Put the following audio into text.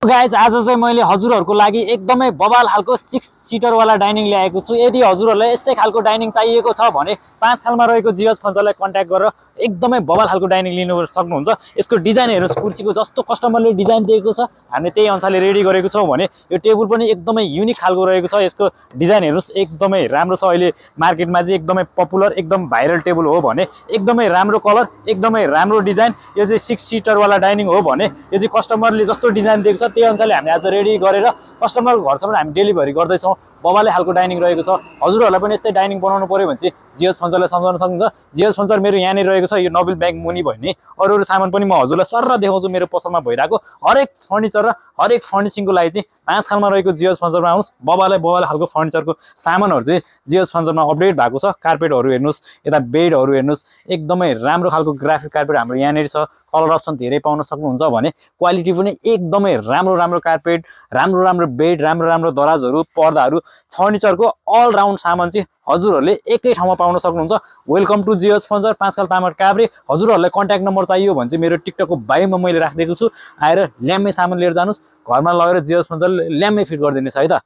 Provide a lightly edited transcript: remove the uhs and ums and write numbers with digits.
Guys आज चाहिँ मैले हजुरहरूको लागि एकदमै बबाल खालको 6 सिटर वाला डाइनिङ ल्याएको छु। यदि हजुरहरूलाई यस्तै खालको डाइनिङ चाहिएको छ भने 5 खालमा रहेको जियोज फर्निचरलाई कन्ट्याक्ट गरेर एकदमै बबाल खालको डाइनिङ लिनु सक्नुहुन्छ। यसको डिजाइन हेर्नुस्, कुर्सीको जस्तो कस्टमरले डिजाइन दिएको छ हामीले त्यही अनुसारले रेडी गरेको छौँ भने यो टेबल पनि एकदमै युनिक खालको रहेको छ। यसको डिजाइन हेर्नुस्, एकदमै राम्रो छ। अहिले मार्केटमा चाहिँ एकदमै पपुलर एकदम भाइरल टेबल हो भने एकदमै राम्रो कलर, एकदमै राम्रो डिजाइन। यो चाहिँ 6 सिटर वाला डाइनिङ हो भने यो चाहिँ कस्टमरले जस्तो डिजाइन दिएको छ त्यही अनुसारले हामी आज रेडी गरेर कस्टमरको घरसम्म हामी डेलिभरी गर्दैछौँ। बबाले खालको डाइनिङ रहेको छ। हजुरहरूलाई पनि यस्तै डाइनिङ बनाउनु पर्यो भने चाहिँ जियोज फर्निचरलाई सम्झाउन सक्नुहुन्छ। जियोज फर्निचर मेरो यहाँनिर रहेको छ, यो नोबेल ब्याङ्क मुनि भन्ने। अरू सामान पनि म हजुरलाई सर देखाउँछु मेरो पसलमा भइरहेको हरेक फर्निचर र हरेक फर्निसिङको लागि चाहिँ 5 खालमा रहेको जियोज फर्निचरमा आउनुहोस्। बबाले खालको फर्निचरको सामानहरू चाहिँ जियोज फर्निचरमा अपडेट भएको छ। कार्पेटहरू हेर्नुहोस्, यता बेडहरू हेर्नुहोस्, एकदमै राम्रो खालको ग्राफिक कार्पेट हाम्रो यहाँनिर छ। कलर अप्सन धेरै पाउन सक्नुहुन्छ भने क्वालिटी पनि एकदमै राम्रो कार्पेट, राम्रो बेड, राम्रो दराजहरू, पर्दाहरू, फर्निचरको अलराउन्ड सामान चाहिँ हजुरहरूले एकै ठाउँमा पाउन सक्नुहुन्छ। वेलकम टु जियोज फर्निचर, 5 खाल तामार काभ्रे। हजुरहरूलाई कन्ट्याक्ट नम्बर चाहियो भने चाहिँ मेरो टिकटकको बायोमा मैले राखिदिएको छु। आएर ल्याम्मै सामान लिएर जानुहोस्, घरमा लगेर जियोज फर्निचरले ल्याम्मै फिट गरिदिनेछ है त।